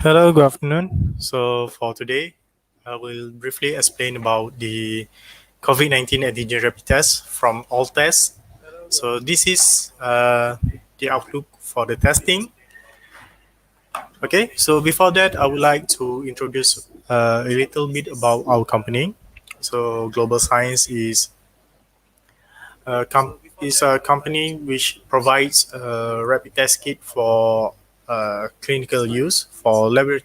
Hello, good afternoon. So for today, I will briefly explain about the COVID-19 antigen rapid test from Alltest. So this is the outlook for the testing. Okay, so before that, I would like to introduce a little bit about our company. So Global Science is a company which provides a rapid test kit for clinical use for lab.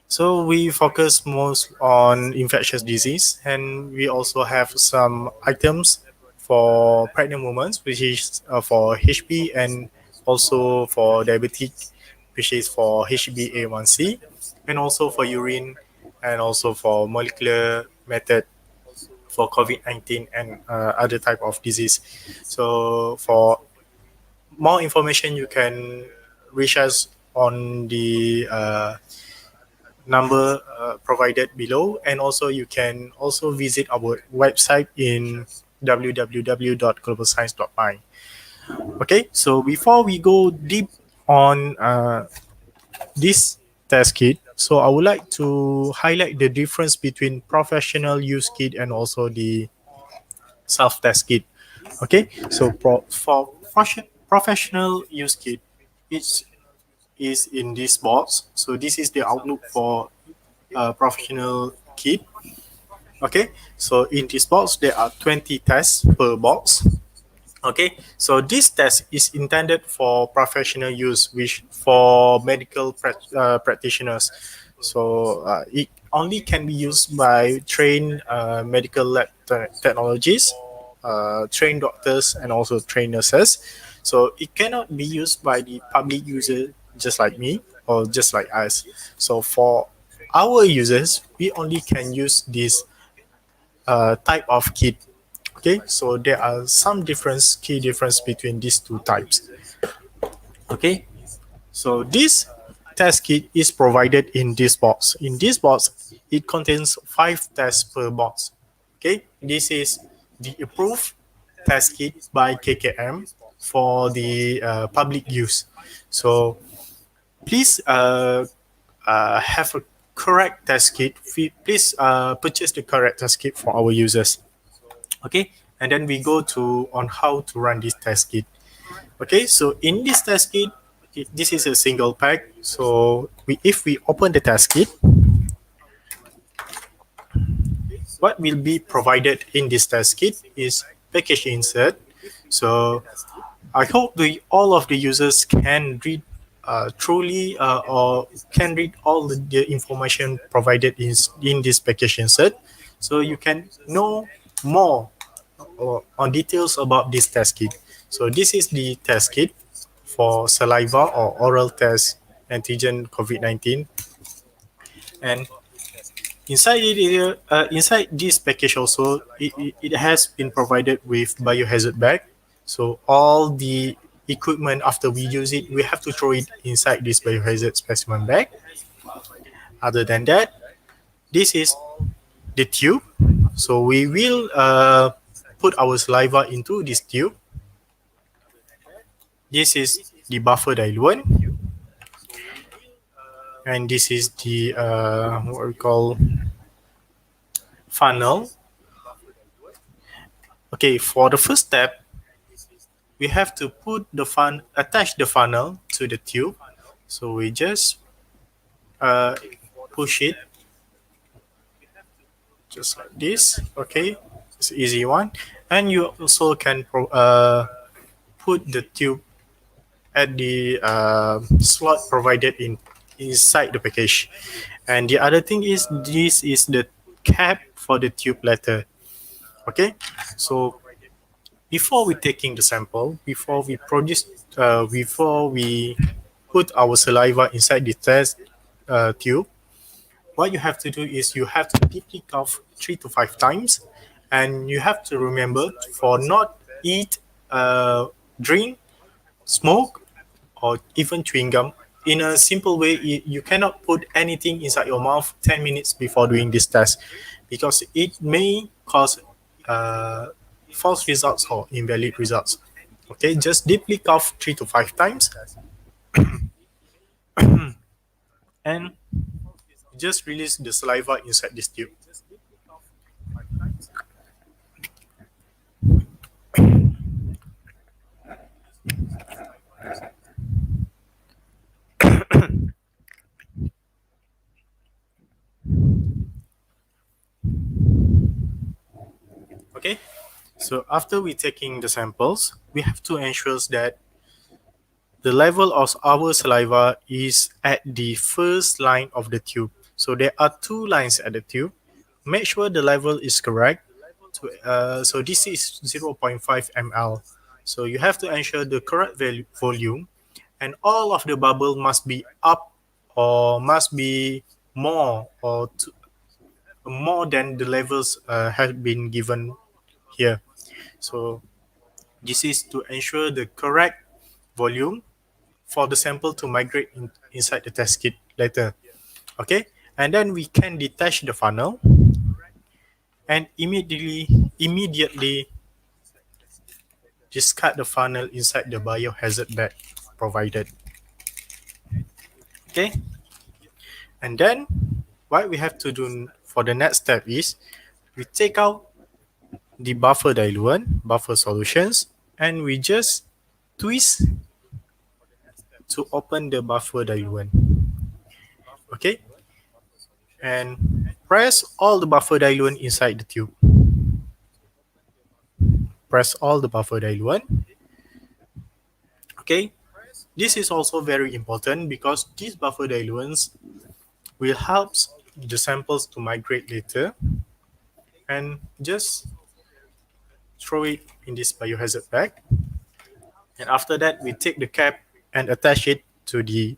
So we focus most on infectious disease, and we also have some items for pregnant women, which is for HB, and also for diabetic, which is for HbA1c, and also for urine, and also for molecular method for COVID-19 and other type of disease. So for more information, you can reach us on the number provided below, and also you can also visit our website in www.globalscience.my. Okay, so before we go deep on this test kit, so I would like to highlight the difference between professional use kit and also the self test kit. Okay, so for professional use kit, it is in this box. So this is the outlook for professional kit. Okay, so in this box there are 20 tests per box. Okay, so this test is intended for professional use, which for medical practitioners. So it only can be used by trained medical lab technologists, trained doctors, and also trained nurses. So it cannot be used by the public user just like me or just like us. So for our users, we only can use this type of kit. Okay, so there are some key difference between these two types. Okay, so this test kit is provided in this box. In this box, it contains 5 tests per box. Okay, this is the approved test kit by KKM for the public use. So please have a correct test kit. Please purchase the correct test kit for our users. Okay, and then we go to on how to run this test kit. Okay, so in this test kit, this is a single pack. So if we open the test kit, what will be provided in this test kit is package insert. So I hope all of the users can read truly or can read all the information provided in this package insert, so you can know more on details about this test kit. So this is the test kit for saliva or oral test antigen COVID-19, and inside this package also it has been provided with biohazard bag. So all the equipment after we use it, we have to throw it inside this biohazard specimen bag. Other than that, this is the tube. So we will put our saliva into this tube. This is the buffer diluent, and this is the what we call funnel. Okay, for the first step, we have to attach the funnel to the tube. So we just push it just like this. Okay, it's an easy one, and you also can put the tube at the slot provided inside the package. And the other thing is this is the cap for the tube letter. Okay, so before we taking the sample, before we put our saliva inside the test tube, what you have to do is you have to deeply cough 3 to 5 times, and you have to remember for not eat, drink, smoke, or even chewing gum. In a simple way, you cannot put anything inside your mouth 10 minutes before doing this test, because it may cause uh, false results or invalid results. Okay, just deeply cough 3 to 5 times, and just release the saliva inside this tube. Okay, so after we taking the samples, we have to ensure that the level of our saliva is at the first line of the tube. So there are two lines at the tube. Make sure the level is correct. So this is 0.5 ml. So you have to ensure the correct volume, and all of the bubble must be up or must be more than the levels have been given here. So this is to ensure the correct volume for the sample to migrate inside the test kit later. Okay, and then we can detach the funnel and immediately discard the funnel inside the biohazard bag provided. Okay, and then what we have to do for the next step is we take out the buffer diluent, buffer solutions, and we just twist to open the buffer diluent. Okay, and press all the buffer diluent inside the tube. Press all the buffer diluent. Okay, this is also very important because these buffer diluents will help the samples to migrate later, and just throw it in this biohazard bag. And after that, we take the cap and attach it to the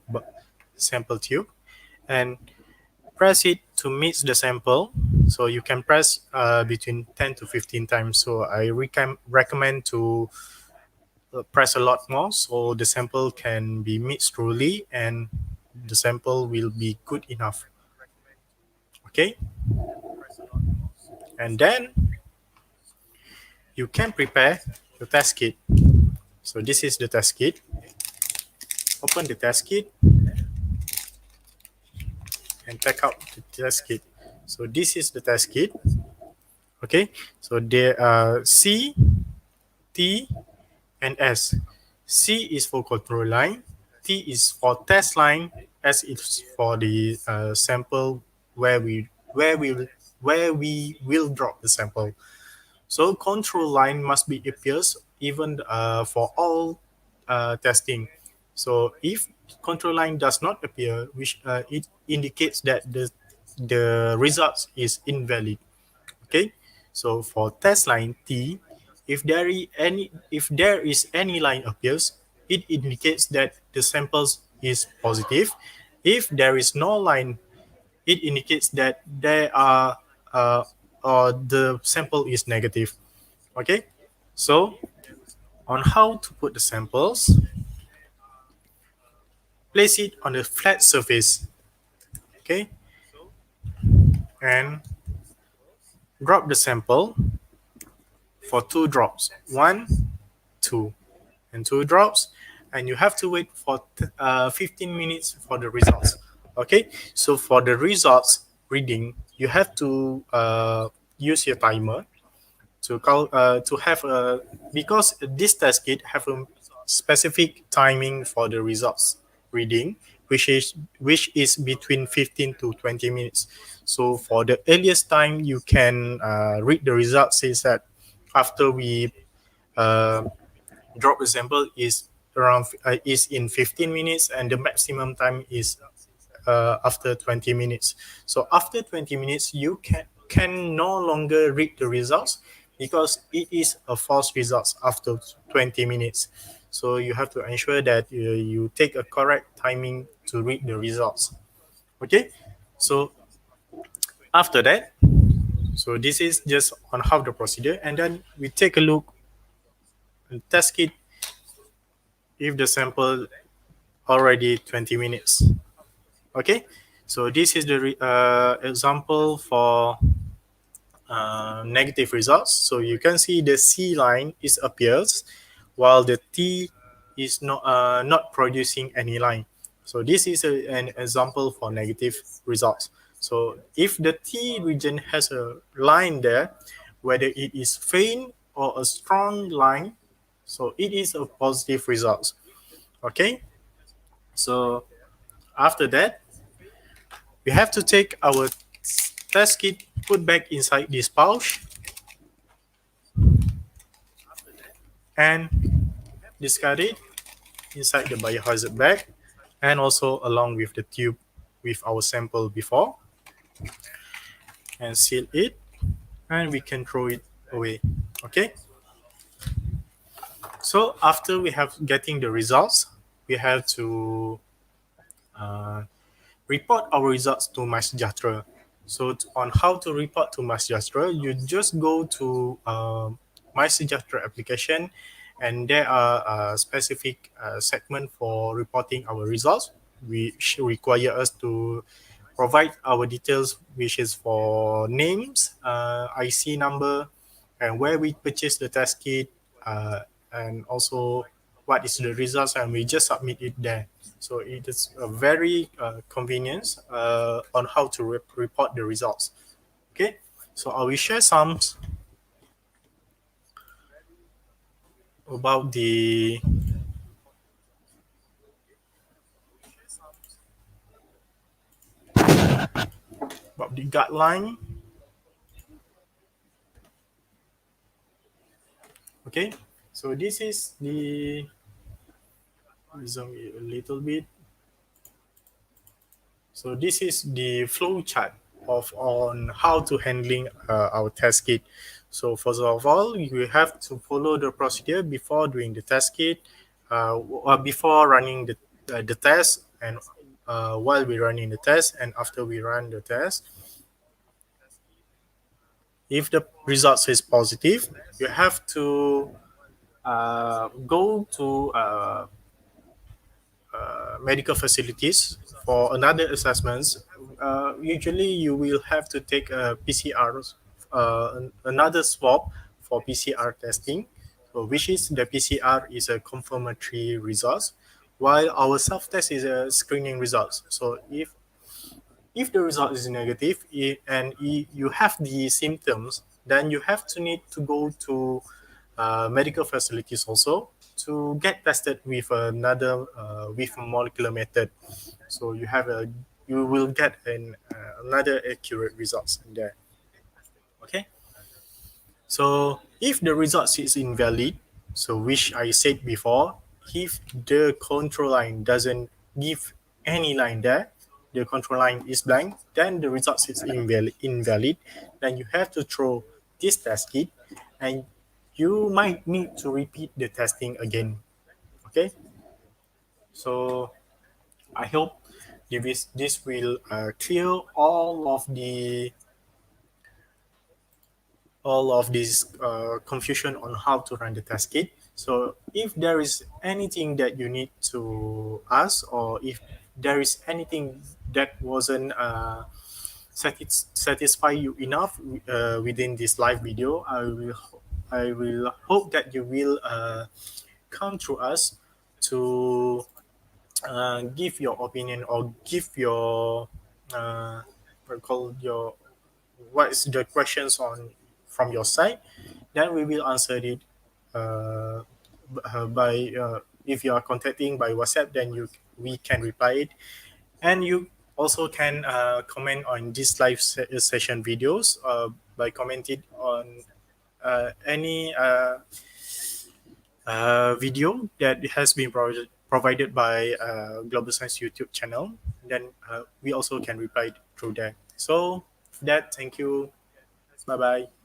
sample tube and press it to mix the sample. So you can press between 10 to 15 times. So I recommend to press a lot more so the sample can be mixed thoroughly and the sample will be good enough. Okay, and then you can prepare the test kit. So this is the test kit. Open the test kit and take out the test kit. So this is the test kit. Okay, so there are C, T, and S. C is for control line, T is for test line, S is for the sample where we will drop the sample. So control line must be appears even for all testing. So if control line does not appear, which it indicates that the results is invalid. Okay, so for test line T, if there is any line appears, it indicates that the samples is positive. If there is no line, it indicates that there are or the sample is negative. Okay, so on how to put the samples, place it on a flat surface. Okay, and drop the sample for 2 drops. 1, 2, and 2 drops, and you have to wait for 15 minutes for the results. Okay, so for the results reading, you have to use your timer to have a, because this test kit have a specific timing for the results reading, which is between 15 to 20 minutes. So for the earliest time you can read the results is that after we uh, drop the sample is around is in 15 minutes, and the maximum time is after 20 minutes. So after 20 minutes, you can no longer read the results because it is a false results after 20 minutes. So you have to ensure that you take a correct timing to read the results. Okay, so after that, so this is just on how the procedure, and then we take a look and test kit if the sample already 20 minutes. Okay, so this is the example for negative results. So you can see the C line is appears while the T is not producing any line. So this is an example for negative results. So if the T region has a line there, whether it is faint or a strong line, so it is a positive result. Okay, so after that, we have to take our test kit, put back inside this pouch, and discard it inside the biohazard bag, and also along with the tube with our sample before, and seal it, and we can throw it away. Okay, so after we have getting the results, we have to uh, report our results to MySejahtera. So on how to report to MySejahtera, you just go to MySejahtera application, and there are a specific segment for reporting our results, which require us to provide our details, which is for names, IC number, and where we purchased the test kit, and also what is the results, and we just submit it there. So it is a very convenience on how to report the results. Okay, so I will share some about the guideline. Okay, so this is the zoom it a little bit. So this is the flow chart of on how to handling our test kit. So first of all, you have to follow the procedure before doing the test kit, or before running the test, and while we're running the test, and after we run the test. If the results is positive, you have to go to medical facilities for another assessments. Usually, you will have to take a PCR, another swab for PCR testing, so which is the PCR is a confirmatory results, while our self test is a screening results. So if the result is negative, and you have the symptoms, then you have to need to go to medical facilities also to get tested with another with a molecular method. So you will get another accurate results in there. Okay. So if the results is invalid, so which I said before, if the control line doesn't give any line there, the control line is blank, then the results is invalid. Then you have to throw this test kit, and you might need to repeat the testing again. Okay, so I hope this will clear all of this confusion on how to run the test kit. So if there is anything that you need to ask, or if there is anything that wasn't satisfy you enough within this live video, I will hope that you will come to us to give your opinion, or give your call your what is the questions on from your side. Then we will answer it uh, by if you are contacting by WhatsApp, then you we can reply it, and you also can comment on this live session videos by commenting on any video that has been provided by Global Science YouTube channel. Then we also can reply through that. So, for that, thank you. Bye bye.